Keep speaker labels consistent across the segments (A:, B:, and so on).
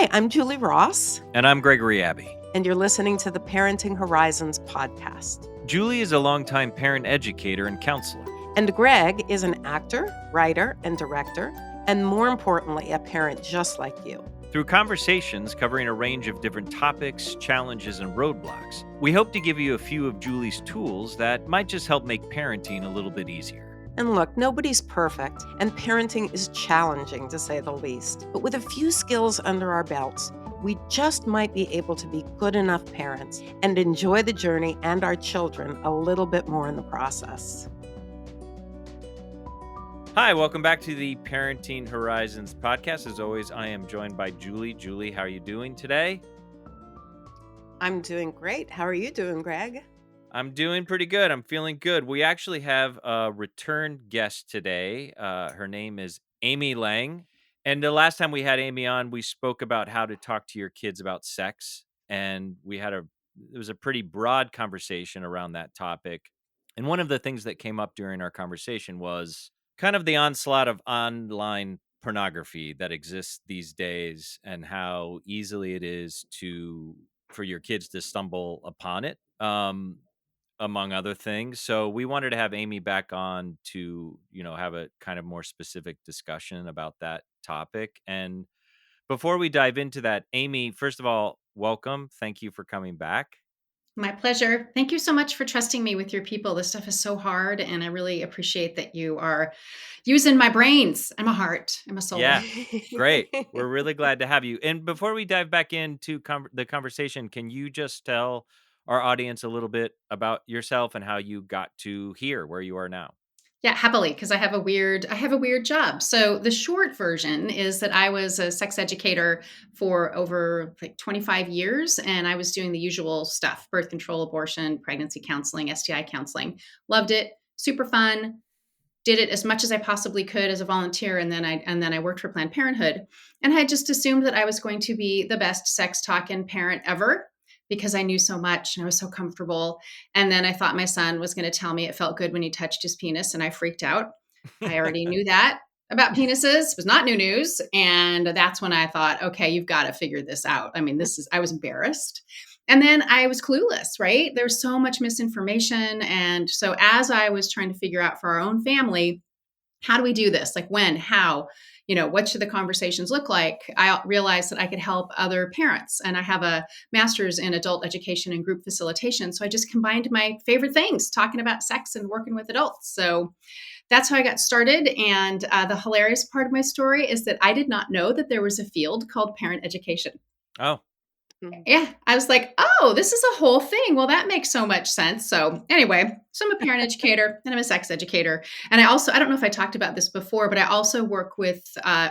A: Hi, I'm Julie Ross,
B: And I'm Gregory Abbey.
A: and you're listening to the Parenting Horizons podcast.
B: Julie is a longtime parent educator and counselor.
A: And Greg is an actor, writer, and director, and more importantly, a parent just like you.
B: Through conversations covering a range of different topics, challenges, and roadblocks, we hope to give you a few of Julie's tools that might just help make parenting a little bit easier.
A: And look, nobody's perfect, and parenting is challenging to say the least. But with a few skills under our belts, we just might be able to be good enough parents and enjoy the journey and our children a little bit more in the process.
B: Hi, welcome back to the Parenting Horizons podcast. As always, I am joined by Julie. Julie, how are you doing today?
A: I'm doing great. How are you doing, Greg?
B: I'm doing pretty good. I'm feeling good. We actually have a return guest today. Her name is Amy Lang. And the last time we had Amy on, we spoke about how to talk to your kids about sex. And it was a pretty broad conversation around that topic. And one of the things that came up during our conversation was kind of the onslaught of online pornography that exists these days and how easily it is for your kids to stumble upon it. Among other things. So we wanted to have Amy back on to, have a kind of more specific discussion about that topic. And before we dive into that, Amy, first of all, welcome. Thank you for coming back.
C: My pleasure. Thank you so much for trusting me with your people. This stuff is so hard, and I really appreciate that you are using my brains and my heart and my soul.
B: Yeah, great. We're really glad to have you. And before we dive back into the conversation, can you just tell our audience a little bit about yourself and how you got to here where you are now?
C: Yeah, happily, because I have a weird job. So the short version is that I was a sex educator for over 25 years, and I was doing the usual stuff: birth control, abortion, pregnancy counseling, STI counseling. Loved it, super fun. Did it as much as I possibly could as a volunteer, and then I worked for Planned Parenthood, and I just assumed that I was going to be the best sex talking parent ever, because I knew so much and I was so comfortable. And then I thought my son was going to tell me it felt good when he touched his penis, and I freaked out. I already knew that about penises. It was not new news. And that's when I thought, okay, you've got to figure this out. I mean, I was embarrassed. And then I was clueless, right? There's so much misinformation. And so as I was trying to figure out for our own family, how do we do this? Like when, how, what should the conversations look like? I realized that I could help other parents, and I have a master's in adult education and group facilitation. So I just combined my favorite things, talking about sex and working with adults. So that's how I got started. And the hilarious part of my story is that I did not know that there was a field called parent education.
B: Oh.
C: Yeah, I was like, oh, this is a whole thing. Well, that makes so much sense. So anyway, so I'm a parent educator and I'm a sex educator. And I don't know if I talked about this before, but I also work with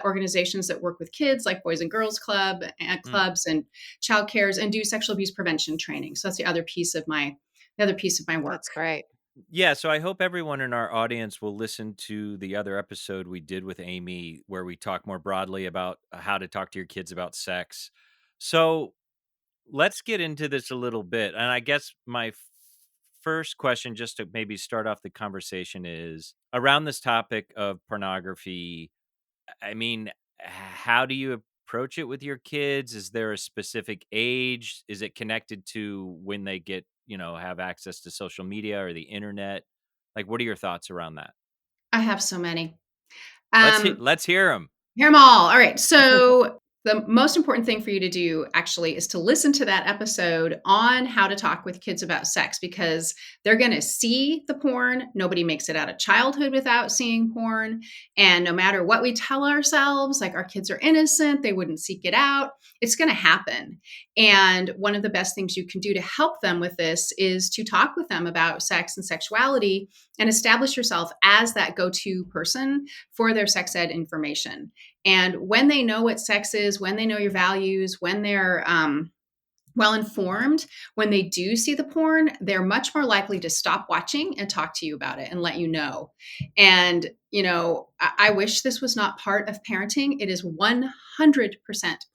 C: organizations that work with kids, like Boys and Girls Club and clubs and child cares, and do sexual abuse prevention training. So that's the other piece of my work.
A: That's great.
B: Yeah, so I hope everyone in our audience will listen to the other episode we did with Amy, where we talk more broadly about how to talk to your kids about sex. So let's get into this a little bit. And I guess my first question, just to maybe start off the conversation, is around this topic of pornography. I mean, how do you approach it with your kids? Is there a specific age? Is it connected to when they get, have access to social media or the internet? Like, what are your thoughts around that?
C: I have so many.
B: Let's hear them.
C: Hear them all. All right. So the most important thing for you to do actually is to listen to that episode on how to talk with kids about sex, because they're going to see the porn. Nobody makes it out of childhood without seeing porn. And no matter what we tell ourselves, like our kids are innocent, they wouldn't seek it out, it's going to happen. And one of the best things you can do to help them with this is to talk with them about sex and sexuality and establish yourself as that go-to person for their sex ed information. And when they know what sex is, when they know your values, when they're well-informed, when they do see the porn, they're much more likely to stop watching and talk to you about it and let you know. And, I wish this was not part of parenting. It is 100%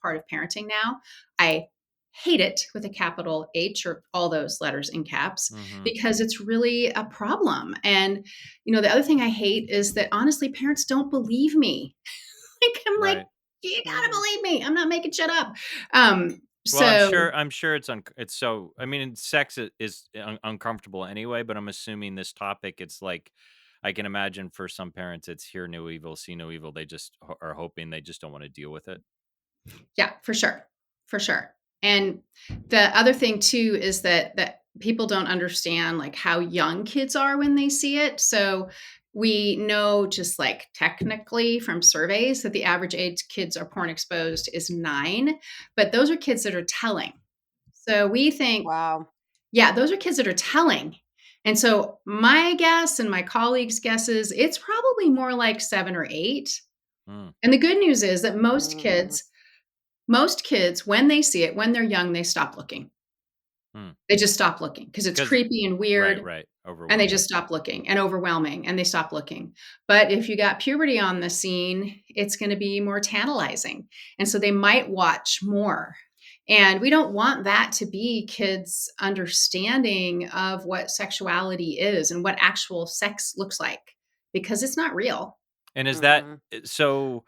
C: part of parenting now. I hate it with a capital H, or all those letters in caps, because it's really a problem. And, the other thing I hate is that honestly, parents don't believe me. I'm
B: Right.
C: like, You gotta
A: Mm.
C: believe me. I'm not making shit up. Um,
B: Well, I'm
C: so
B: sure I'm sure it's so I mean, sex is uncomfortable anyway, but I'm assuming this topic, it's like I can imagine for some parents, it's hear no evil, see no evil. They just are hoping they just don't wanna deal with it.
C: yeah, for sure. For sure. And the other thing too is that people don't understand like how young kids are when they see it. So we know just like technically from surveys that the average age kids are porn exposed is 9, but those are kids that are telling. So we think,
A: Wow.
C: yeah, those are kids that are telling. And so my guess and my colleagues' guesses, it's probably more like 7 or 8.
B: Mm,
C: And the good news is that
A: Mm.
C: most kids, when they see it, when they're young, they stop looking.
B: mm.
C: They just stop looking because it's
B: 'Cause
C: creepy and
B: right,
C: weird,
B: right,
C: and they
B: overwhelming.
C: just stop looking and overwhelming, and they stop looking. But if you got puberty on the scene, it's gonna be more tantalizing, and so they might watch more. And we don't want that to be kids' understanding of what sexuality is and what actual sex looks like because it's not real.
B: And is that
A: Mhm.
B: so,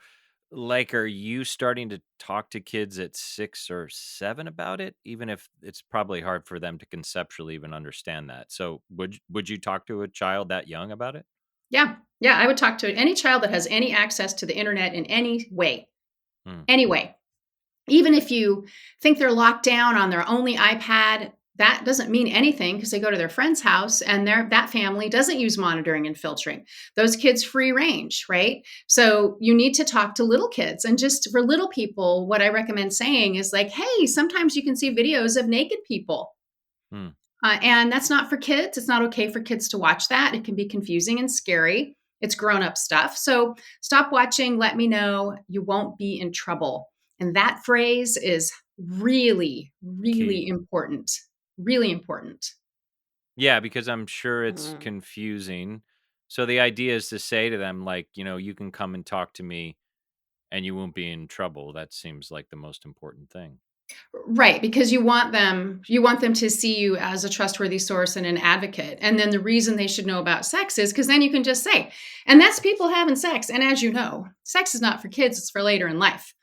B: like, are you starting to talk to kids at 6 or 7 about it? Even if it's probably hard for them to conceptually even understand that. So, would you talk to a child that young about it?
C: Yeah. Yeah, I would talk to any child that has any access to the internet in any way.
B: Mm,
C: Any way. Even if you think they're locked down on their only iPad, that doesn't mean anything because they go to their friend's house and that family doesn't use monitoring and filtering. Those kids free range, right? So you need to talk to little kids. And just for little people, what I recommend saying is like, hey, sometimes you can see videos of naked people.
B: mm.
C: And that's not for kids. It's not okay for kids to watch that. It can be confusing and scary. It's grown up stuff. So stop watching. Let me know. You won't be in trouble. And that phrase is really,
B: Key.
C: really important. Really important.
B: Yeah, because I'm sure it's
A: Mm.
B: confusing. So the idea is to say to them, like, you can come and talk to me and you won't be in trouble. That seems like the most important thing.
C: Right, because you want them to see you as a trustworthy source and an advocate. And then the reason they should know about sex is because then you can just say, and that's people having sex. And as you know, sex is not for kids, it's for later in life.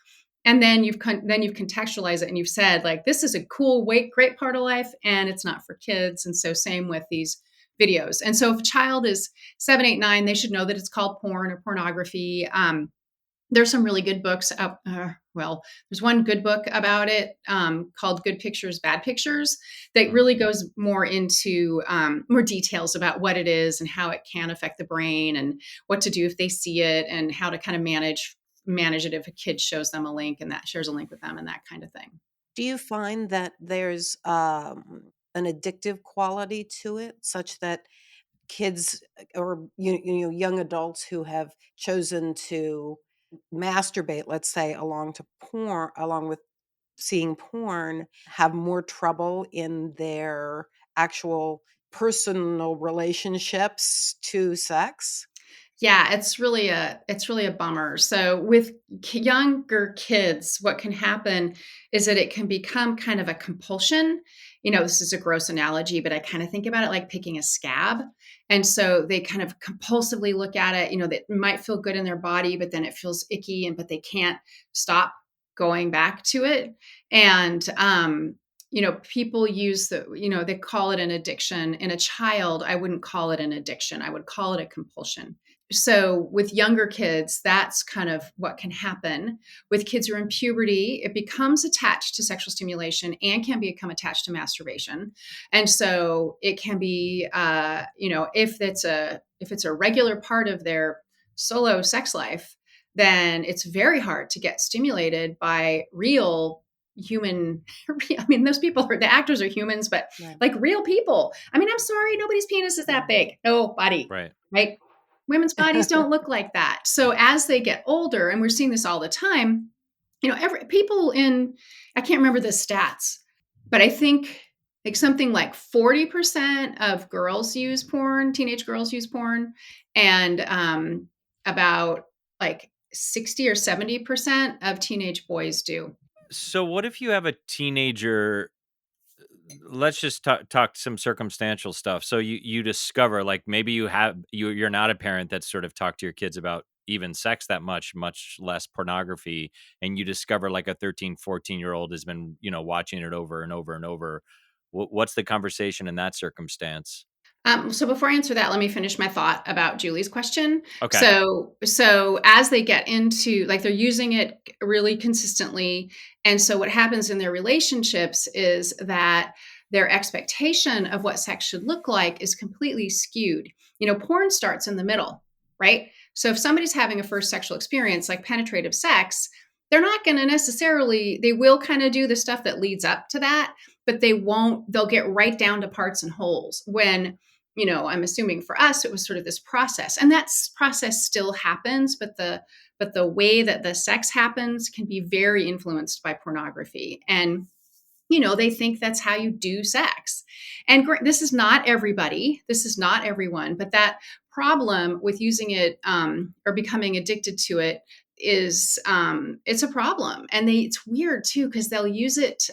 C: And then you've contextualized it and you've said like this is a cool great part of life and it's not for kids. And so same with these videos. And so if a child is 7, 8, 9, they should know that it's called porn or pornography. There's some really good books out. Well, there's one good book about it called Good Pictures, Bad Pictures that
B: Mm.
C: really goes more into more details about what it is and how it can affect the brain and what to do if they see it and how to kind of manage it if a kid shows them a link and that shares a link with them and that kind of thing.
A: Do you find that there's an addictive quality to it, such that kids or young adults who have chosen to masturbate, let's say, along with seeing porn, have more trouble in their actual personal relationships to sex?
C: Yeah, it's really a bummer. So with younger kids, what can happen is that it can become kind of a compulsion. This is a gross analogy, but I kind of think about it like picking a scab. And so they kind of compulsively look at it, that might feel good in their body, but then it feels icky but they can't stop going back to it. And people use they call it an addiction. In a child, I wouldn't call it an addiction. I would call it a compulsion. So with younger kids, that's kind of what can happen. With kids who are in puberty, it becomes attached to sexual stimulation and can become attached to masturbation. And so it can be, if it's a regular part of their solo sex life, then it's very hard to get stimulated by real human. I mean, those people are the actors are humans, but
A: Right.
C: like real people. I mean, I'm sorry, nobody's penis is that big. Nobody,
B: Right.
C: right? Women's bodies don't look like that. So as they get older, and we're seeing this all the time, every people in I can't remember the stats, but I think like something like 40% of girls use porn, teenage girls use porn, and about like 60 or 70% of teenage boys do.
B: So what if you have a teenager, let's just talk some circumstantial stuff. So you discover, like, maybe you're not a parent that's sort of talked to your kids about even sex that much less pornography, and you discover like a 13, 14-year-old has been, watching it over and over and over. What's the conversation in that circumstance?
C: So before I answer that, let me finish my thought about Julie's question.
B: Okay.
C: So as they get into, like, they're using it really consistently, and so what happens in their relationships is that their expectation of what sex should look like is completely skewed. Porn starts in the middle, right? So if somebody's having a first sexual experience like penetrative sex, they're not going to necessarily, they will kind of do the stuff that leads up to that, but they'll get right down to parts and holes when, I'm assuming for us, it was sort of this process, and that process still happens, but the way that the sex happens can be very influenced by pornography. And they think that's how you do sex. And this is not everybody, this is not everyone, but that problem with using it, or becoming addicted to it, is, it's a problem. And it's weird too, because they'll use it.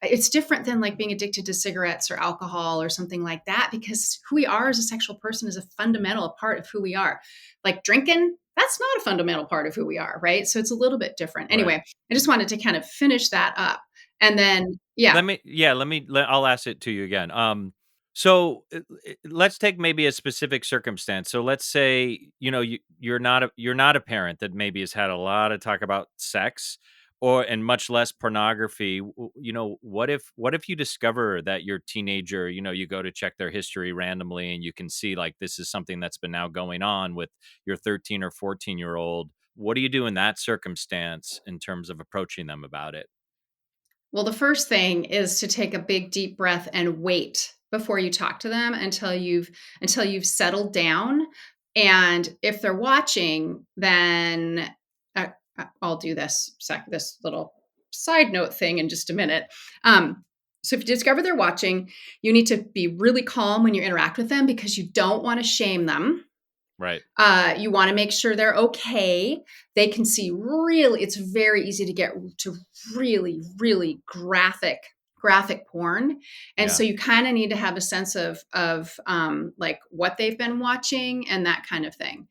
C: It's different than like being addicted to cigarettes or alcohol or something like that, because who we are as a sexual person is a fundamental part of who we are. Like drinking, that's not a fundamental part of who we are, right? So it's a little bit different.
B: Right.
C: Anyway, I just wanted to kind of finish that up. And then, yeah.
B: I'll ask it to you again. So let's take maybe a specific circumstance. So let's say, you're not a parent that maybe has had a lot of talk about sex and much less pornography. What if you discover that your teenager, you go to check their history randomly and you can see like this is something that's been now going on with your 13 or 14-year-old. What do you do in that circumstance in terms of approaching them about it?
C: Well, the first thing is to take a big deep breath and wait before you talk to them until you've settled down. And if they're watching, then I'll do this little side note thing in just a minute. So if you discover they're watching, you need to be really calm when you interact with them, because you don't want to shame them.
B: Right.
C: You want to make sure they're okay. They can see it's very easy to get to really, really graphic porn. And
B: Yeah.
C: so you kind of need to have a sense of like what they've been watching and that kind of thing.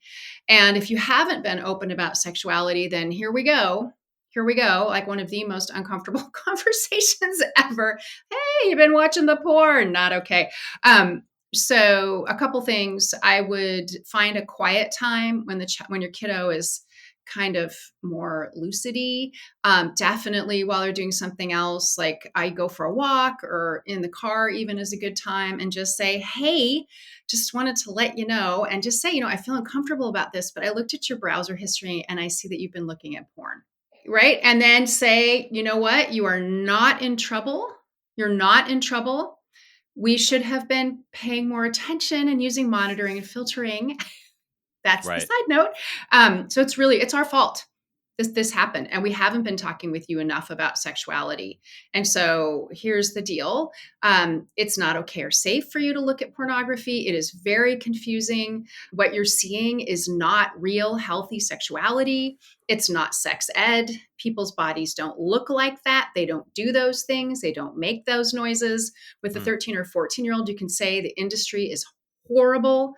C: And if you haven't been open about sexuality, then here we go. Here we go, like one of the most uncomfortable conversations ever. Hey, you've been watching the porn. Not okay. So a couple things. I would find a quiet time when your kiddo is kind of more lucidy. Definitely while they're doing something else, like I go for a walk or in the car even is a good time, and just say, hey, just wanted to let you know, and just say, I feel uncomfortable about this, but I looked at your browser history and I see that you've been looking at porn. Right. And then say, you know what? You are not in trouble. You're not in trouble. We should have been paying more attention and using monitoring and filtering. That's the
B: Right.
C: side note. So it's our fault. This happened, and we haven't been talking with you enough about sexuality. And so here's the deal: it's not okay or safe for you to look at pornography. It is very confusing. What you're seeing is not real, healthy sexuality. It's not sex ed. People's bodies don't look like that. They don't do those things. They don't make those noises. With a
B: Mm.
C: 13 or 14-year-old, you can say the industry is horrible.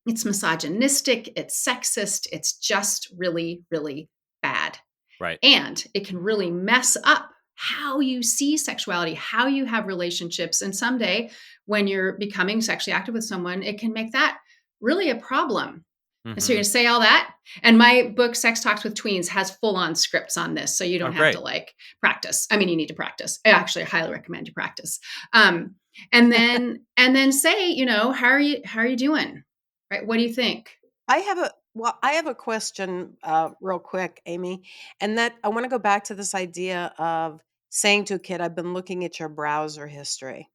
C: It's misogynistic, it's sexist, it's just really, really bad.
B: Right.
C: And it can really mess up how you see sexuality, how you have relationships. And someday, when you're becoming sexually active with someone, it can make that really a problem. And so you're
B: Mhm.
C: going to say all that. And my book, Sex Talks with Tweens, has full on scripts on this. So you
B: Oh,
C: don't have to
B: great.
C: like practice. I mean, you need to practice. I highly recommend you practice. And then say, how are you doing? Right? What do you think?
A: I have a question, real quick, Amy, and that I want to go back to this idea of saying to a kid, "I've been looking at your browser history,"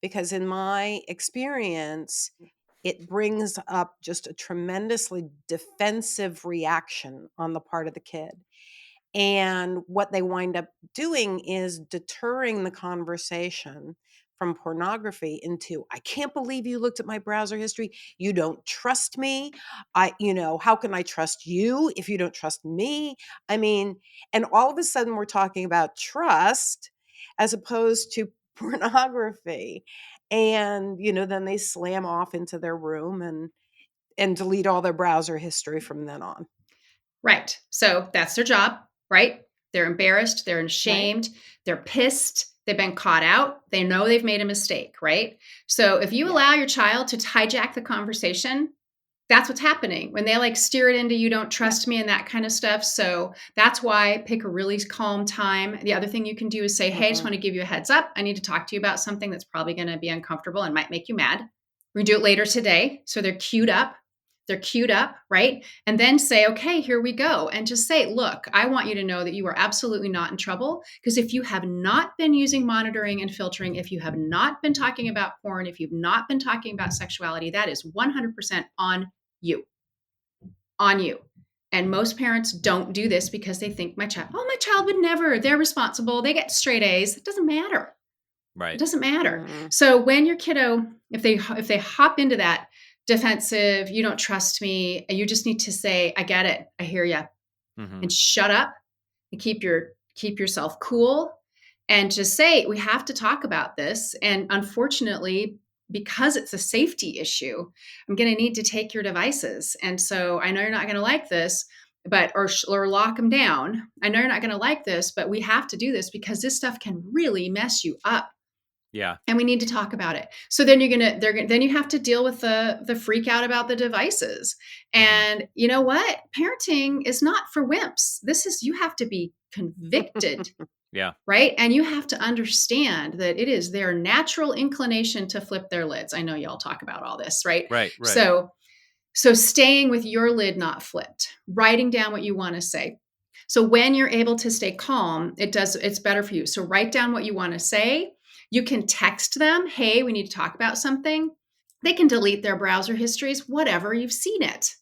A: because in my experience, it brings up just a tremendously defensive reaction on the part of the kid. And what they wind up doing is deterring the conversation from pornography into, I can't believe you looked at my browser history. You don't trust me. How can I trust you if you don't trust me? I mean, and all of a sudden we're talking about trust as opposed to pornography. And, then they slam off into their room and delete all their browser history from then on.
C: Right. So that's their job, right? They're embarrassed, they're
A: Right.
C: ashamed, they're pissed, they've been caught out, they know they've made a mistake, right? So if you
A: Yeah.
C: allow your child to hijack the conversation, that's what's happening when they like steer it into you don't
A: Yeah.
C: trust me and that kind of stuff. So that's why pick a really calm time. The other thing you can do is say, hey, I just
A: Mhm.
C: want to give you a heads up. I need to talk to you about something that's probably going to be uncomfortable and might make you mad. We do it later today. So they're queued up. They're queued up, right? And then say, okay, here we go. And just say, look, I want you to know that you are absolutely not in trouble. Because if you have not been using monitoring and filtering, if you have not been talking about porn, if you've not been talking about sexuality, that is 100% on you. On you. And most parents don't do this because they think my child would never. They're responsible. They get straight A's. It doesn't matter. It
B: Right.
C: doesn't matter.
A: Mhm.
C: So when your kiddo, if they hop into that defensive, you don't trust me, you just need to say, I get it. I hear you.
B: Mhm.
C: And shut up and keep yourself cool and just say, we have to talk about this. And unfortunately, because it's a safety issue, I'm going to need to take your devices. And so I know you're not going to like this, but or lock them down. I know you're not going to like this, but we have to do this because this stuff can really mess you up
B: Yeah.
C: and we need to talk about it. So then then you have to deal with the freak out about the devices.
B: Mhm.
C: And you know what? Parenting is not for wimps. You have to be convicted,
B: Yeah.
C: right? And you have to understand that it is their natural inclination to flip their lids. I know y'all talk about all this, right?
B: Right, right.
C: So staying with your lid not flipped, writing down what you want to say. So when you're able to stay calm, it's better for you. So write down what you want to say. You can text them, "Hey, we need to talk about something." They can delete their browser histories, whatever, you've seen it.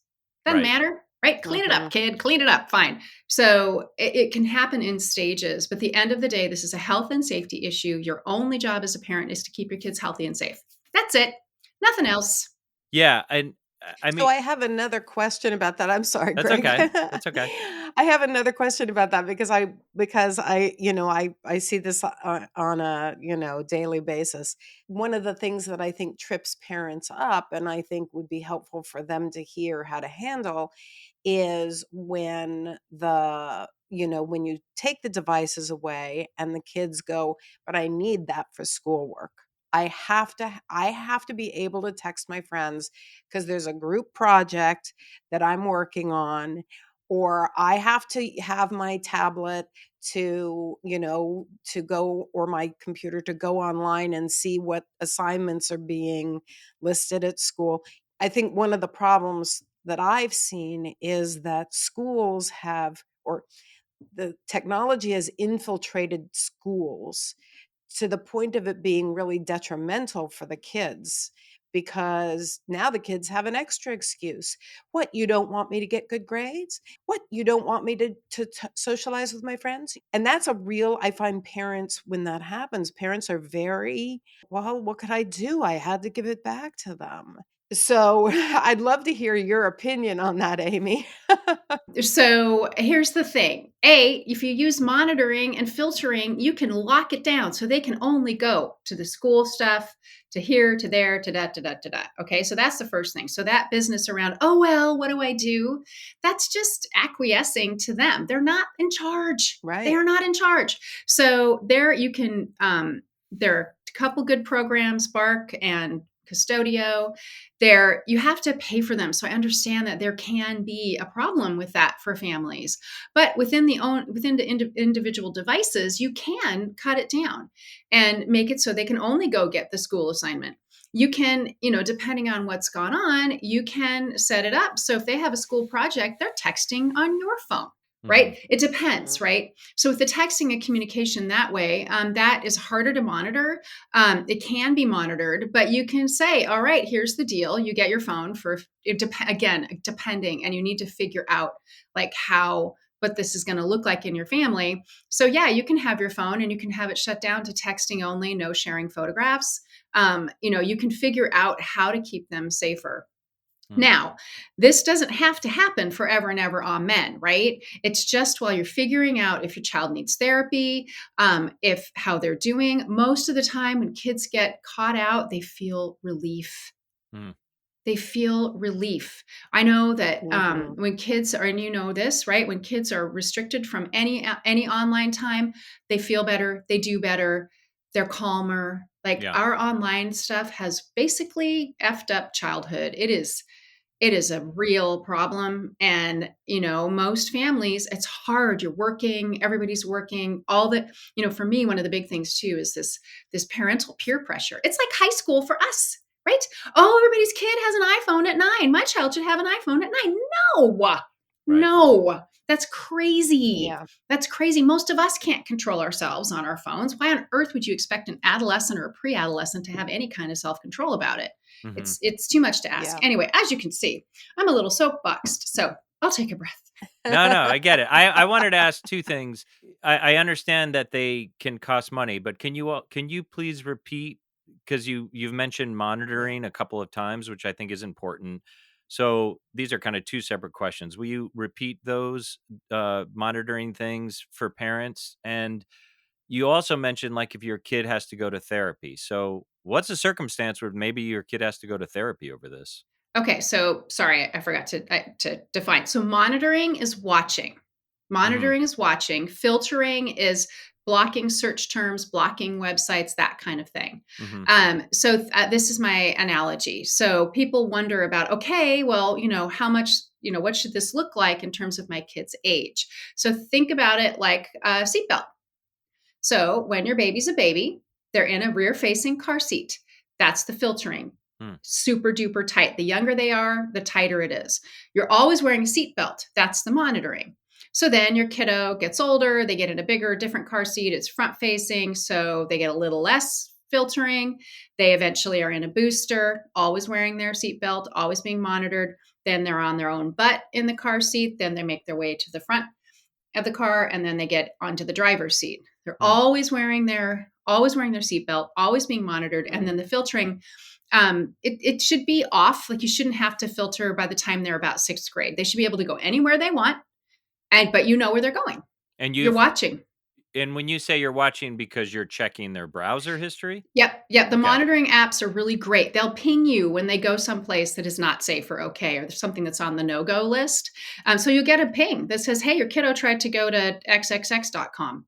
C: Doesn't
B: Right.
C: matter, right? Clean it up,
A: Mhm.
C: kid. Clean it up. Fine. So it can happen in stages, but at the end of the day, this is a health and safety issue. Your only job as a parent is to keep your kids healthy and safe. That's it. Nothing else.
B: Yeah, and I
A: So
B: mean,
A: I have another question about that. I'm sorry,
B: that's
A: Greg.
B: okay. That's okay.
A: I have another question about that because I see this on a, daily basis. One of the things that I think trips parents up and I think would be helpful for them to hear how to handle is when you take the devices away and the kids go, but I need that for schoolwork. I have to be able to text my friends because there's a group project that I'm working on, or I have to have my tablet to go, or my computer to go online and see what assignments are being listed at school. I think one of the problems that I've seen is that schools have, or the technology has infiltrated schools to the point of it being really detrimental for the kids, because now the kids have an extra excuse. What, you don't want me to get good grades? What, you don't want me to socialize with my friends? And that's a real, I find parents, when that happens, parents are very, well, what could I do? I had to give it back to them. So I'd love to hear your opinion on that, Amy.
C: So here's the thing. If you use monitoring and filtering, you can lock it down so they can only go to the school stuff, to here, to there, to da, to da, to da. Okay. So that's the first thing. So that business around, oh, well, what do I do? That's just acquiescing to them. They're not in charge. They
A: Right.
C: are not in charge. So there are a couple good programs, Bark and Custodio. There, you have to pay for them. So I understand that there can be a problem with that for families, but within the individual devices, you can cut it down and make it so they can only go get the school assignment. You can, depending on what's gone on, you can set it up so if they have a school project, they're texting on your phone.
B: Mhm.
C: Right? It depends,
A: Mhm.
C: right? So with the texting and communication that way, that is harder to monitor. It can be monitored, but you can say, all right, here's the deal. You get your phone for, again, depending, and you need to figure out like what this is going to look like in your family. So yeah, you can have your phone and you can have it shut down to texting only, no sharing photographs. You can figure out how to keep them safer.
B: Mm.
C: Now, this doesn't have to happen forever and ever, amen, right? It's just while you're figuring out if your child needs therapy, if how they're doing. Most of the time, when kids get caught out, they feel relief.
B: Mm.
C: They feel relief. I know that
A: Mhm.
C: when kids are, and you know this, right? When kids are restricted from any online time, they feel better. They do better. They're calmer. Like
B: Yeah.
C: our online stuff has basically effed up childhood. It is a real problem, and most families, it's hard. You're working, everybody's working, all the for me, one of the big things too is this parental peer pressure. It's like high school for us, right? Oh, everybody's kid has an iPhone at 9. My child should have an iPhone at 9. No,
B: Right.
C: no, that's crazy.
A: Yeah.
C: That's crazy. Most of us can't control ourselves on our phones. Why on earth would you expect an adolescent or a pre-adolescent to have any kind of self-control about it?
B: Hmm.
C: It's too much to ask.
A: Yeah.
C: Anyway, as you can see, I'm a little soapboxed, so I'll take a breath.
B: No, no, I get it. I wanted to ask two things. I understand that they can cost money, but can you please repeat, because you've mentioned monitoring a couple of times, which I think is important. So these are kind of two separate questions. Will you repeat those monitoring things for parents? And you also mentioned, like, if your kid has to go to therapy. So what's the circumstance where maybe your kid has to go to therapy over this?
C: Okay, so sorry, I forgot to define. So monitoring is watching.
B: Hmm.
C: Monitoring is watching. Filtering is blocking search terms, blocking websites, that kind of thing.
B: Hmm.
C: This is my analogy. So people wonder about, okay, well, how much, what should this look like in terms of my kid's age? So think about it like a seatbelt. So when your baby's a baby, they're in a rear facing car seat. That's the filtering.
B: Hmm.
C: Super duper tight. The younger they are, the tighter it is. You're always wearing a seatbelt. That's the monitoring. So then your kiddo gets older, they get in a bigger, different car seat. It's front facing, so they get a little less filtering. They eventually are in a booster, always wearing their seatbelt, always being monitored. Then they're on their own butt in the car seat. Then they make their way to the front of the car, and then they get onto the driver's seat. They're
B: Hmm.
C: always wearing their seatbelt, always being monitored. And then the filtering, it should be off. Like, you shouldn't have to filter by the time they're about sixth grade. They should be able to go anywhere they want, but where they're going.
B: And
C: You're
B: you've
C: watching.
B: And when you say you're watching because you're checking their browser history?
C: Yep, yep. The
B: Okay.
C: monitoring apps are really great. They'll ping you when they go someplace that is not safe or okay, or there's something that's on the no-go list. So you'll get a ping that says, "Hey, your kiddo tried to go to xxx.com."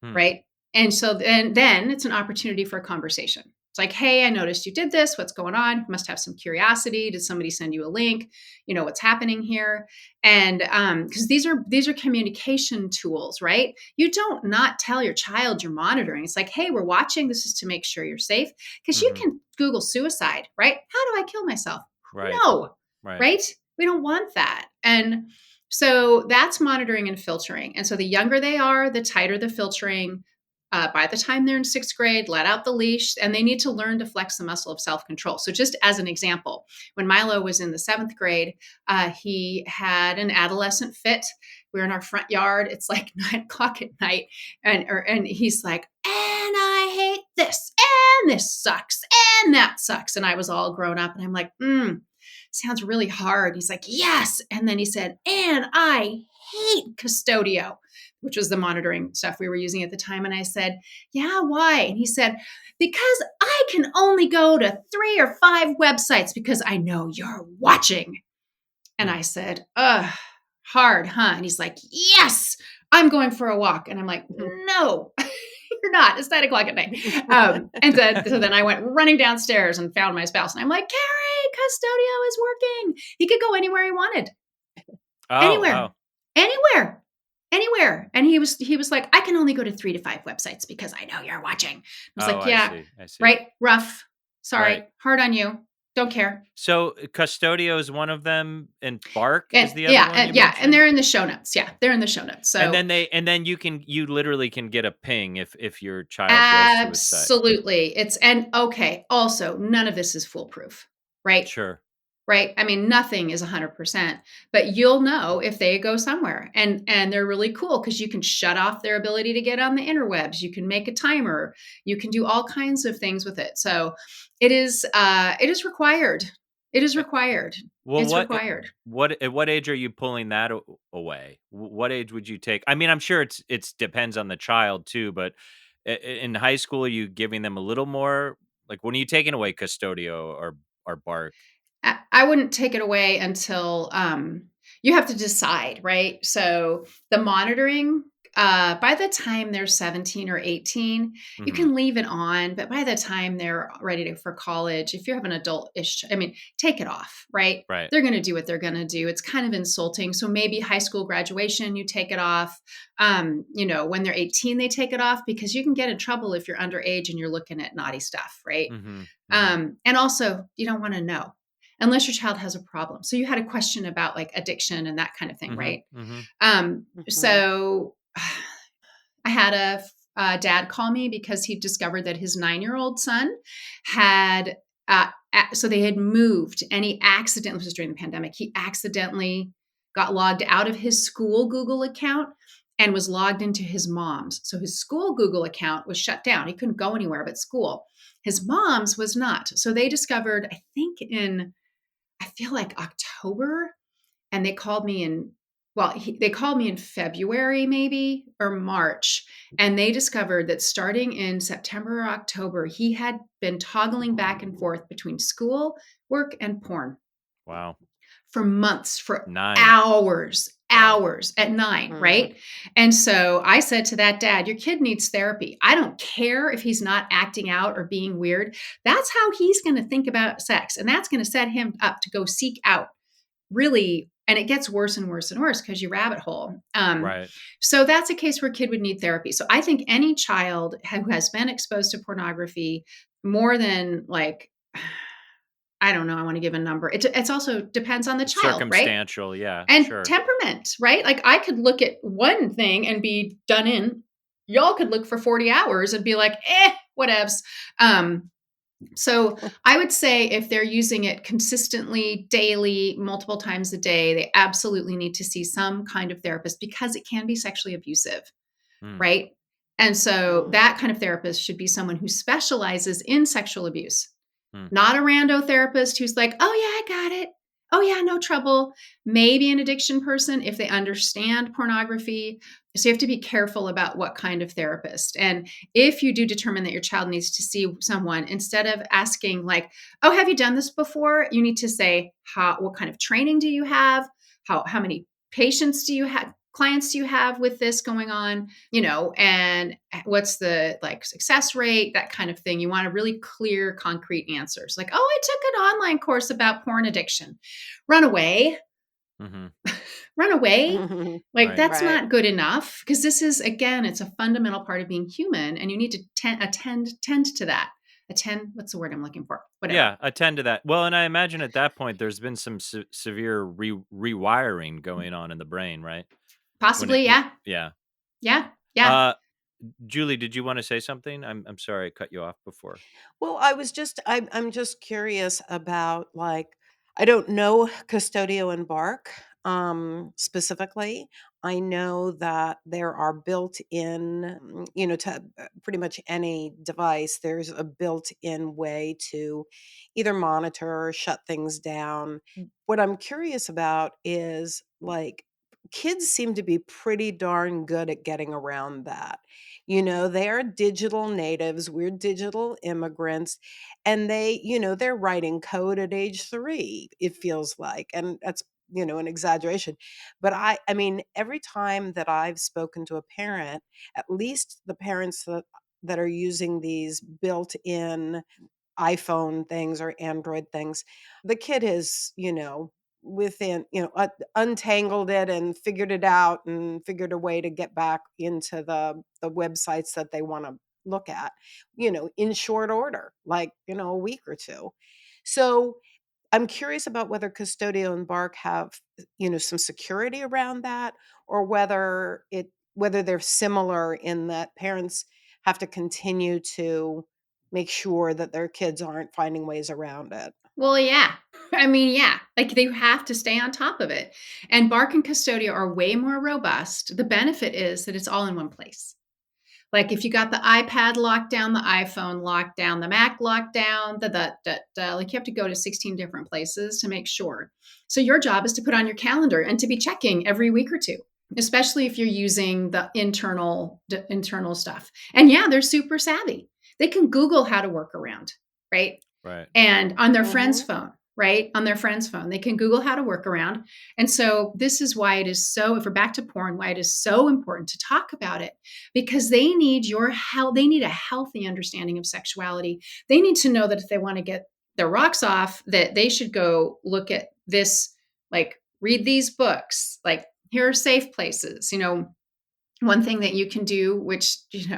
B: Hmm.
C: Right? And so then it's an opportunity for a conversation. It's like, "Hey, I noticed you did this. What's going on? You must have some curiosity. Did somebody send you a link? What's happening here?" And because these are communication tools, right? You don't not tell your child you're monitoring. It's like, "Hey, we're watching. This is to make sure you're safe." Because you
B: Mhm.
C: can Google suicide, right? How do I kill myself?
B: Right.
C: No,
B: Right.
C: right? We don't want that. And so that's monitoring and filtering. And so the younger they are, the tighter the filtering. By the time they're in sixth grade, let out the leash, and they need to learn to flex the muscle of self control. So, just as an example, when Milo was in the seventh grade, he had an adolescent fit. We were in our front yard. It's like 9 o'clock at night, and he's like, "And I hate this, and this sucks, and that sucks." And I was all grown up, and I'm like, sounds really hard. He's like, "Yes." And then he said, "And I hate Custodio," which was the monitoring stuff we were using at the time. And I said, "Yeah, why?" And he said, "Because I can only go to 3 or 5 websites because I know you're watching." And
B: Hmm.
C: I said, "Ugh, hard, huh?" And he's like, "Yes, I'm going for a walk." And I'm like, "No, you're not. It's 9 o'clock at night." So then I went running downstairs and found my spouse. And I'm like, "Carrie, Custodio is working." He could go anywhere he wanted.
B: Oh,
C: Anywhere.
B: oh.
C: Anywhere. Anywhere. And he was like, "I can only go to 3 to 5 websites because I know you're watching." I was
B: Oh,
C: like,
B: I
C: "Yeah,
B: see. I see.
C: right. Rough.
B: Right.
C: Sorry. Hard on you. Don't care."
B: So, Custodio is one of them, and Bark is
C: And
B: the other
C: yeah,
B: one you
C: and yeah, and
B: mentioned?
C: they're in the show notes. Yeah, they're in the show notes. So
B: And then you literally can get a ping if your child goes to a site.
C: absolutely. And okay, also, none of this is foolproof, right?
B: Sure.
C: Right? I mean, nothing is 100%, but you'll know if they go somewhere. And they're really cool because you can shut off their ability to get on the interwebs. You can make a timer. You can do all kinds of things with it. So it is required. It is
B: Eh,
C: required.
B: Well,
C: It's required.
B: at what age are you pulling that away? What age would you take? I mean, I'm sure it's depends on the child too, but in high school, are you giving them a little more? Like, when are you taking away Custodio or Bark?
C: I wouldn't take it away until you have to decide, right? So the monitoring, by the time they're 17 or 18, you
B: Mhm.
C: can leave it on, but by the time they're ready for college, if you have an adult-ish, I mean, take it off, right?
B: Right.
C: They're going to do what they're going to do. It's kind of insulting. So maybe high school graduation, you take it off. When they're 18, they take it off because you can get in trouble if you're underage and you're looking at naughty stuff, right?
B: Mhm. Mhm.
C: And also, you don't want to know unless your child has a problem. So you had a question about like addiction and that kind of thing,
B: Mhm.
C: right?
B: Mhm.
A: Mhm.
C: So I had a dad call me because he discovered that his 9-year-old son had. So they had moved, and he accidentally, this was during the pandemic, he accidentally got logged out of his school Google account and was logged into his mom's. So his school Google account was shut down. He couldn't go anywhere but school. His mom's was not. So they discovered, I feel like October, and they called me they called me in February maybe or March, and they discovered that starting in September or October he had been toggling back and forth between school, work, and porn
B: Wow.
C: for months, for
B: 9.
C: hours,
B: Wow.
C: hours at 9,
A: Mhm.
C: right? And so I said to that dad, your kid needs therapy. I don't care if he's not acting out or being weird. That's how he's going to think about sex. And that's going to set him up to go seek out really, and it gets worse and worse and worse because you rabbit hole.
B: Right.
C: So that's a case where a kid would need therapy. So I think any child who has been exposed to pornography more than like, I don't know, I want to give a number. It's also depends on the child, right?
B: Circumstantial, yeah,
C: And
B: sure.
C: temperament, right? Like I could look at one thing and be done in. Y'all could look for 40 hours and be like, whatevs. So I would say if they're using it consistently, daily, multiple times a day, they absolutely need to see some kind of therapist because it can be sexually abusive,
B: Mm.
C: right? And so
A: Mm.
C: that kind of therapist should be someone who specializes in sexual abuse,
B: Mm.
C: not a rando therapist who's like, oh, yeah, I got it. Oh, yeah, no trouble. Maybe an addiction person if they understand pornography. So you have to be careful about what kind of therapist. And if you do determine that your child needs to see someone, instead of asking, like, oh, have you done this before? You need to say, what kind of training do you have? How many patients do you have? Clients do you have with this going on, and what's the like success rate, that kind of thing. You want a really clear, concrete answers like, oh, I took an online course about porn addiction. Run away.
B: Mhm.
C: Run away.
A: Mhm.
C: Like
B: Right.
C: that's
A: Right.
C: not good enough because this is, again, it's a fundamental part of being human, and you need to tend to that. Attend, what's the word I'm looking for? Whatever.
B: Yeah, attend to that. Well, and I imagine at that point, there's been some severe rewiring going on in the brain, right? When it
C: Possibly,
B: w
C: yeah.
B: Yeah.
C: Yeah. Yeah.
B: Uh, Julie, did you wanna say something? I'm sorry I cut you off before.
A: Well, I'm just curious about, like, I don't know Custodio and Bark, specifically. I know that there are built-in, to pretty much any device, there's a built-in way to either monitor or shut things down. What I'm curious about is, like, kids seem to be pretty darn good at getting around that. They're digital natives, we're digital immigrants, and they're writing code at age 3, it feels like, and that's, an exaggeration. But I mean, every time that I've spoken to a parent, at least the parents that are using these built-in iPhone things or Android things. The kid has, untangled it and figured it out and figured a way to get back into the websites that they want to look at, in short order, like, a week or two. So I'm curious about whether Custodio and Bark have, some security around that, or whether they're similar in that parents have to continue to make sure that their kids aren't finding ways around it.
C: Well, yeah. I mean, yeah. Like they have to stay on top of it. And Bark and Custodio are way more robust. The benefit is that it's all in one place. Like if you got the iPad locked down, the iPhone locked down, the Mac locked down, like you have to go to 16 different places to make sure. So your job is to put on your calendar and to be checking every week or two, especially if you're using the internal stuff. And yeah, they're super savvy. They can Google how to work around, right?
B: Right.
C: And on their friend's
A: Mhm.
C: phone. right, on their friend's phone. They can Google how to work around. And so this is why it is so, if we're back to porn, why it is so important to talk about it, because they need your help. They need a healthy understanding of sexuality. They need to know that if they want to get their rocks off, that they should go look at this, like read these books, like here are safe places, one thing that you can do, which, is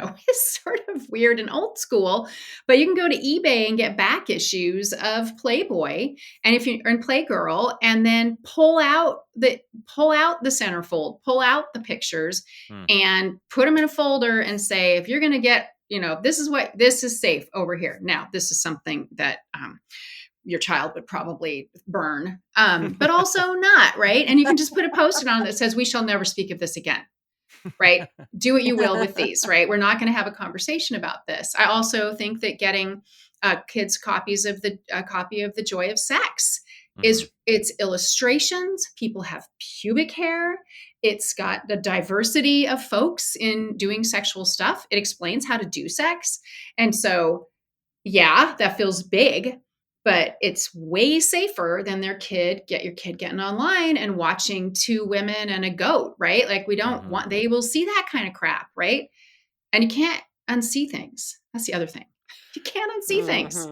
C: sort of weird and old school, but you can go to eBay and get back issues of Playboy and if you and Playgirl, and then pull out the centerfold, pull out the pictures
B: Hmm.
C: and put them in a folder and say, if you're going to get, this is safe over here. Now, this is something that, your child would probably burn, but also not, right? And you can just put a post-it on that says, we shall never speak of this again. Right? Do what you will with these, right? We're not going to have a conversation about this. I also think that getting kids copies of a copy of The Joy of Sex is it's illustrations. People have pubic hair. It's got the diversity of folks in doing sexual stuff. It explains how to do sex. And so, yeah, that feels big, but it's way safer than your kid getting online and watching two women and a goat, right? Like we don't want, they will see that kind of crap, right? And you can't unsee things. That's the other thing. You can't unsee things.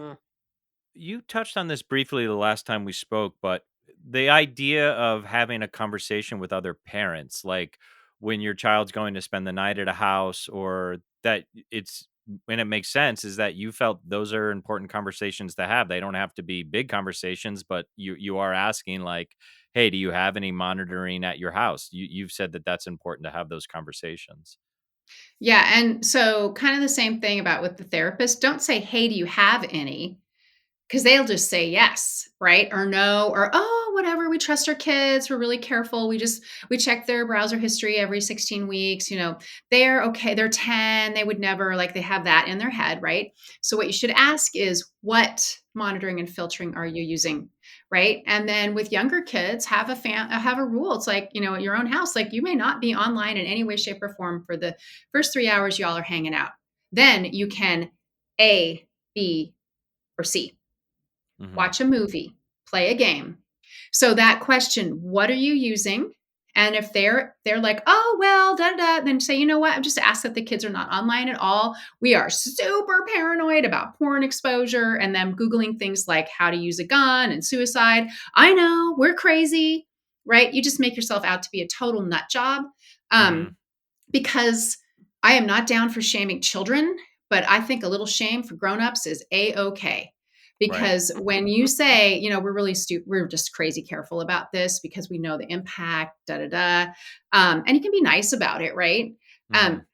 B: You touched on this briefly the last time we spoke, but the idea of having a conversation with other parents, like when your child's going to spend the night at a house, or that it's when it makes sense, is that you felt those are important conversations to have. They don't have to be big conversations, but you are asking like, hey, do you have any monitoring at your house? You've said that that's important to have those conversations.
C: Yeah. And so kind of the same thing about with the therapist. Don't say, hey, do you have any? Because they'll just say yes, right? Or no, or oh, whatever. We trust our kids. We're really careful. We check their browser history every 16 weeks. They're okay. They're 10. They would never, like, they have that in their head, right? So what you should ask is, what monitoring and filtering are you using, right? And then with younger kids, have a rule. It's like, at your own house, like you may not be online in any way, shape, or form for the first 3 hours y'all are hanging out. Then you can A, B, or C. Watch a movie, play a game. So that question, what are you using? And if they're like, oh, well, da, da, da, then say, you know what? I'm just asked that the kids are not online at all. We are super paranoid about porn exposure and them Googling things like how to use a gun and suicide. I know, we're crazy, right? You just make yourself out to be a total nut job. Because I am not down for shaming children, but I think a little shame for grownups is A-okay. Because when you say, we're really we're just crazy careful about this because we know the impact, and you can be nice about it, right?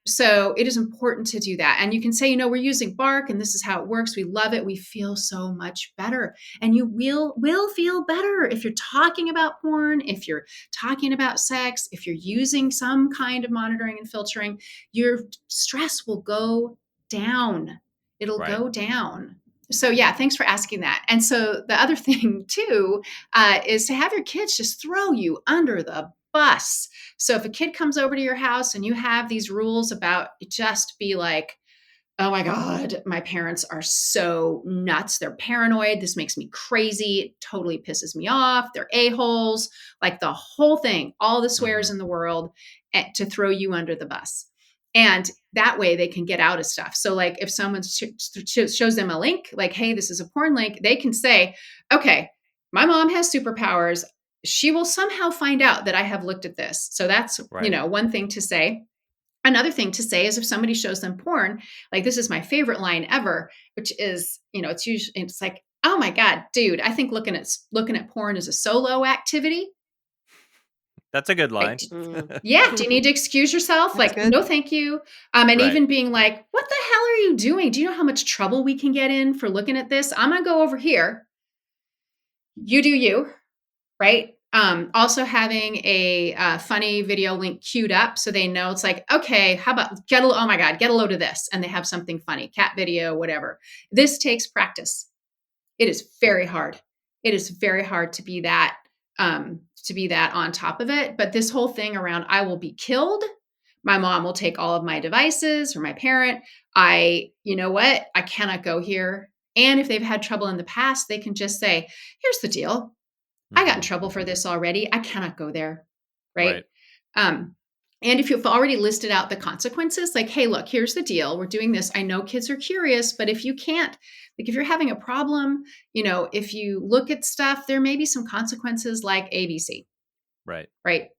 C: So it is important to do that. And you can say, we're using bark and this is how it works. We love it. We feel so much better. And you will feel better if you're talking about porn, if you're talking about sex, if you're using some kind of monitoring and filtering, your stress will go down. It'll go down. So yeah, thanks for asking that. And so the other thing too is to have your kids just throw you under the bus. So if a kid comes over to your house and you have these rules about, just be like, oh my God, my parents are so nuts. They're paranoid. This makes me crazy. It totally pisses me off. They're a-holes, like the whole thing, all the swears in the world, to throw you under the bus. And that way they can get out of stuff. So like if someone shows them a link, like, hey, this is a porn link, they can say, okay, my mom has superpowers. She will somehow find out that I have looked at this. So that's, one thing to say. Another thing to say is if somebody shows them porn, like this is my favorite line ever, which is, it's like, oh my God, dude, I think looking at porn is a solo activity.
B: That's a good line.
C: Yeah. Do you need to excuse yourself?
A: That's
C: like,
A: good.
C: no, thank you. And even being like, what the hell are you doing? Do you know how much trouble we can get in for looking at this? I'm going to go over here. You do you, right? Also having a funny video link queued up so they know it's like, okay, how about get a load of this. And they have something funny, cat video, whatever. This takes practice. It is very hard. It is very hard to be that on top of it. But this whole thing around, I will be killed. My mom will take all of my devices, or my parent. You know what? I cannot go here. And if they've had trouble in the past, they can just say, here's the deal. I got in
B: Mhm.
C: trouble for this already. I cannot go there. Right.
B: Right.
C: Um, and if you've already listed out the consequences, like, hey, look, here's the deal. We're doing this. I know kids are curious, but if you can't, like, if you're having a problem, if you look at stuff, there may be some consequences like ABC,
B: Right.
C: right?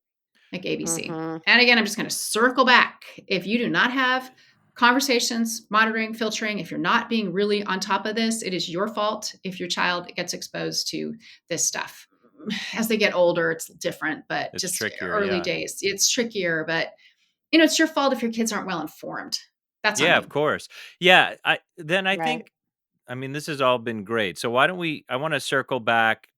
C: Like ABC.
A: Mhm.
C: And again, I'm just going to circle back. If you do not have conversations, monitoring, filtering, if you're not being really on top of this, it is your fault if your child gets exposed to this stuff. As they get older, it's different, but
B: It's
C: just
B: trickier,
C: early
B: yeah.
C: days, it's trickier. But, it's your fault if your kids aren't well informed. That's on
B: Yeah, of
C: you.
B: course. Yeah, I
A: Right.
B: think, I mean, this has all been great. So why don't I wanna circle back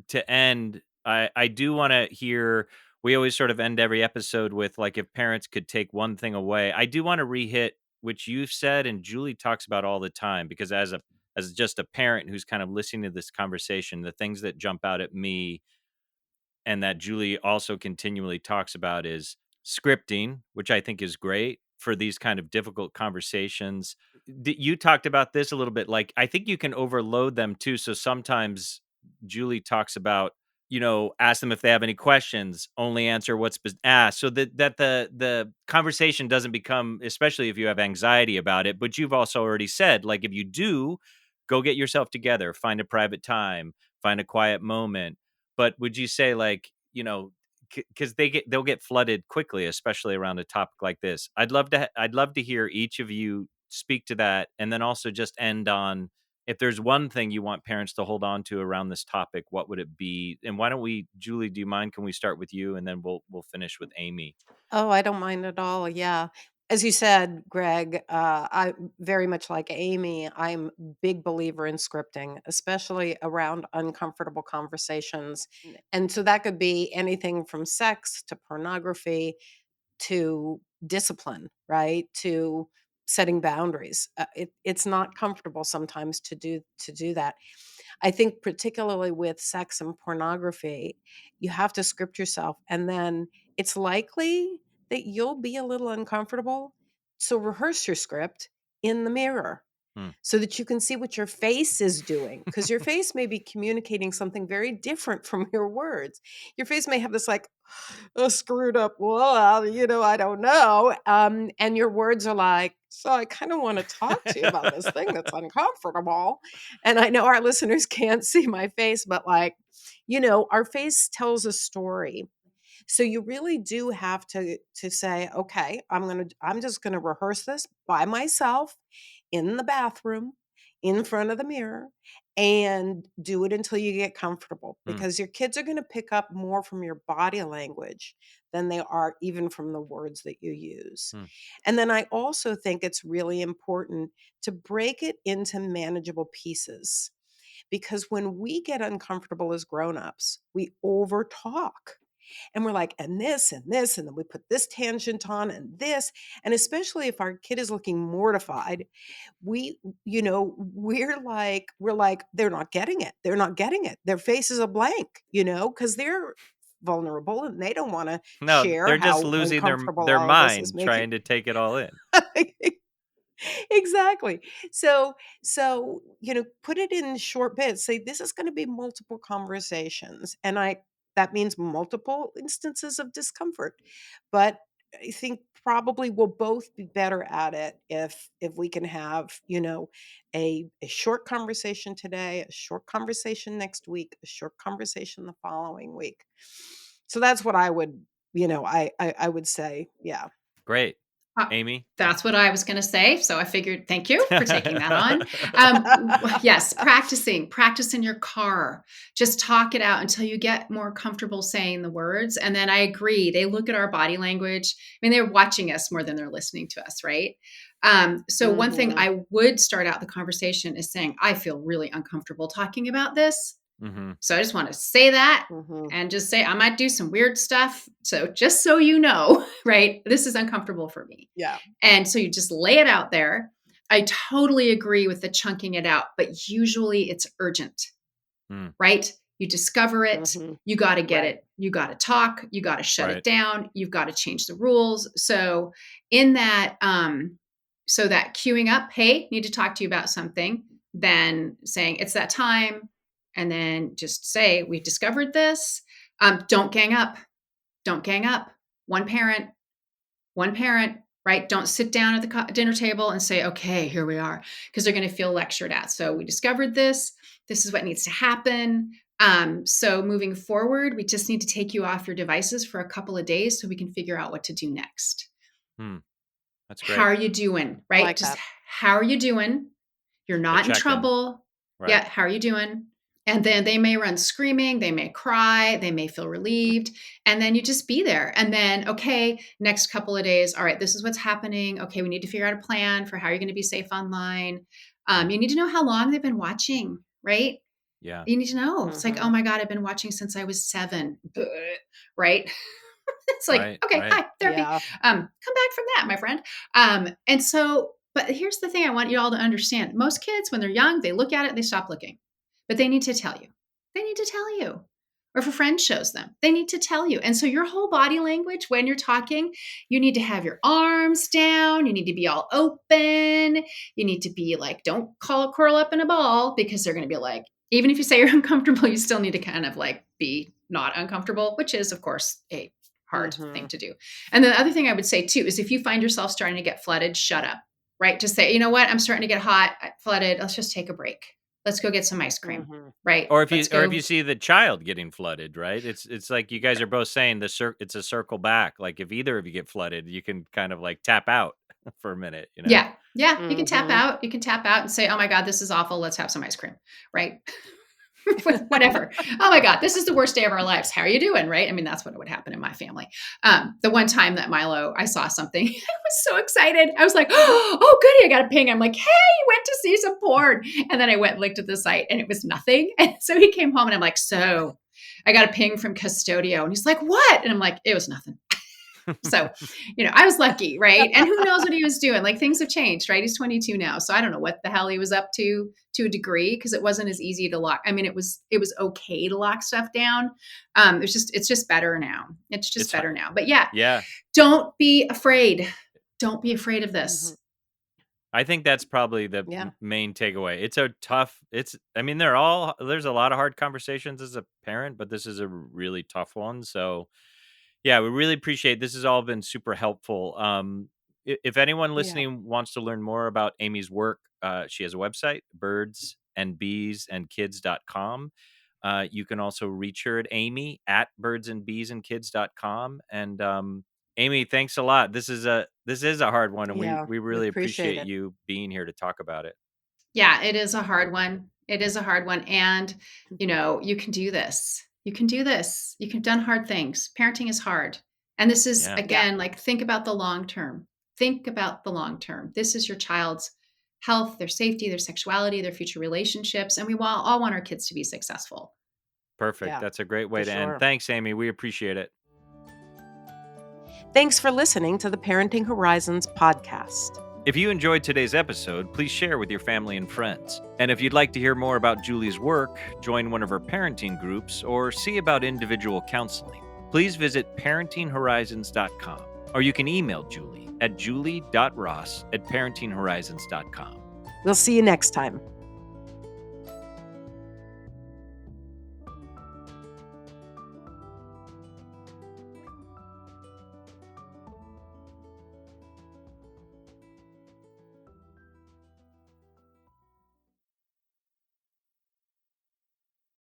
B: to end. I do wanna hear, we always sort of end every episode with, like, if parents could take one thing away. I do wanna re-hit, which you've said and Julie talks about all the time, because as just a parent who's kind of listening to this conversation, the things that jump out at me and that Julie also continually talks about is scripting, which I think is great for these kind of difficult conversations. You talked about this a little bit. Like, I think you can overload them too. So sometimes Julie talks about, ask them if they have any questions, only answer what's been asked, so that the conversation doesn't become, especially if you have anxiety about it. But you've also already said, like, if you do, go get yourself together, find a private time, find a quiet moment. But would you say, like, because they'll get flooded quickly, especially around a topic like this. I'd love to hear each of you speak to that, and then also just end on, if there's one thing you want parents to hold on to around this topic, what would it be? And why don't we, Julie, do you mind? Can we start with you, and then we'll finish with Amy?
A: Oh, I don't mind at all. Yeah. As you said, Greg, I very much like Amy. I'm a big believer in scripting, especially around uncomfortable conversations. And so that could be anything from sex to pornography to discipline, right? To setting boundaries. It's not comfortable sometimes to do that. I think particularly with sex and pornography, you have to script yourself, and then it's likely that you'll be a little uncomfortable. So rehearse your script in the mirror
B: Hmm.
A: so that you can see what your face is doing, because your face may be communicating something very different from your words. Your face may have this like, oh, screwed up, well, I don't know. And your words are like, so I kind of want to talk to you about this thing that's uncomfortable. And I know our listeners can't see my face, but like, our face tells a story. So you really do have to say, okay, I'm just gonna rehearse this by myself in the bathroom, in front of the mirror, and do it until you get comfortable,
B: Hmm.
A: because your kids are gonna pick up more from your body language than they are even from the words that you use.
B: Hmm.
A: And then I also think it's really important to break it into manageable pieces, because when we get uncomfortable as grown-ups, we overtalk. And we're like, and this, and then we put this tangent on and this. And especially if our kid is looking mortified, we're like, they're not getting it. They're not getting it. Their face is a blank, because they're vulnerable and they don't want to
B: No,
A: share
B: they're just
A: how
B: losing
A: uncomfortable
B: their
A: all of this is
B: mind
A: making.
B: trying to take it all in.
A: Exactly. So, put it in short bits. Say this is going to be multiple conversations, and that means multiple instances of discomfort. But I think probably we'll both be better at it if we can have, a short conversation today, a short conversation next week, a short conversation the following week. So that's what I would, I would say, yeah.
B: Great.
C: Uh,
B: Amy?
C: that's what I was going to say. So I figured, thank you for taking that on. Yes, practice in your car. Just talk it out until you get more comfortable saying the words. And then I agree. They look at our body language. I mean, they're watching us more than they're listening to us, right? So one thing
A: Mhm.
C: I would start out the conversation is saying, I feel really uncomfortable talking about this.
B: Mhm.
C: So I just want to say that
A: Mhm.
C: and just say, I might do some weird stuff. So just so you know, right, this is uncomfortable for me.
A: Yeah.
C: And so you just lay it out there. I totally agree with the chunking it out, but usually it's urgent,
B: Mm.
C: right? You discover it,
A: Mhm.
C: you got to get
A: Right.
C: it, you got to talk, you got to shut it
B: Right.
C: down, you've got to change the rules. So in that, so that queuing up, hey, need to talk to you about something. then saying it's that time, and then just say, we discovered this. Don't gang up. Don't gang up. One parent, right? Don't sit down at the dinner table and say, okay, here we are, because they're going to feel lectured at. So we discovered this. This is what needs to happen. So moving forward, we just need to take you off your devices for a couple of days so we can figure out what to do next.
B: That's great.
C: How are you doing? Right?
A: Like
C: Just
A: that.
C: how are you doing? You're not in
B: check-in.
C: trouble.
B: Right.
C: Yeah. How are you doing? And then they may run screaming, they may cry, they may feel relieved. And then you just be there. And then, okay, next couple of days, all right, this is what's happening. Okay, we need to figure out a plan for how you're going to be safe online. You need to know how long they've been watching, right?
B: Yeah.
C: You need to know. It's like, oh my God, I've been watching since I was 7. Right? It's like,
B: Right,
C: okay,
B: right.
C: hi, therapy.
A: Yeah.
C: Come back from that, my friend. And so, but here's the thing I want you all to understand. Most kids, when they're young, they look at it, they stop looking. But they need to tell you. They need to tell you. Or if a friend shows them, they need to tell you. And so your whole body language when you're talking, you need to have your arms down. You need to be all open. You need to be like, don't curl up in a ball, because they're going to be like, even if you say you're uncomfortable, you still need to kind of like be not uncomfortable, which is, of course, a hard thing to do. And the other thing I would say too is if you find yourself starting to get flooded, shut up, right? Just say, you know what? I'm starting to get hot, flooded. Let's just take a break. Let's go get some ice cream, right?
B: Or if you see the child getting flooded, right? It's like you guys are both saying it's a circle back. Like if either of you get flooded, you can kind of like tap out for a minute, you know?
C: Yeah. You can tap out. You can tap out and say, oh my God, this is awful. Let's have some ice cream, right? Whatever. Oh my God, this is the worst day of our lives. How are you doing? Right? I mean, that's what would happen in my family. The one time that Milo, I saw something, I was so excited. I was like, oh, goody, I got a ping. I'm like, hey, you went to see some porn. And then I went and looked at the site and it was nothing. And so he came home and I'm like, so I got a ping from Custodio. And he's like, what? And I'm like, it was nothing. So, I was lucky, right? And who knows what he was doing? Like things have changed, right? He's 22 now. So I don't know what the hell he was up to a degree, because it wasn't as easy to lock. I mean, it was okay to lock stuff down. It's just better now. It's better now. But yeah. Don't be afraid. Don't be afraid of this.
B: I think that's probably the main takeaway. There's a lot of hard conversations as a parent, but this is a really tough one. So yeah, we really appreciate this. Has all been super helpful. If anyone listening wants to learn more about Amy's work, she has a website, birdsandbeesandkids.com. You can also reach her at Amy at birdsandbeesandkids.com. And Amy, thanks a lot. This is a hard one, and we really appreciate you being here to talk about it.
C: Yeah, it is a hard one. It is a hard one. And, you can do this. You can do this. You can done hard things. Parenting is hard. And this is, again, like think about the long term. Think about the long term. This is your child's health, their safety, their sexuality, their future relationships. And we all want our kids to be successful.
B: Perfect. Yeah, that's a great way to end. Thanks, Amy. We appreciate it.
A: Thanks for listening to the Parenting Horizons podcast.
B: If you enjoyed today's episode, please share with your family and friends. And if you'd like to hear more about Julie's work, join one of her parenting groups, or see about individual counseling, please visit parentinghorizons.com. Or you can email Julie at julie.ross@parentinghorizons.com.
A: We'll see you next time.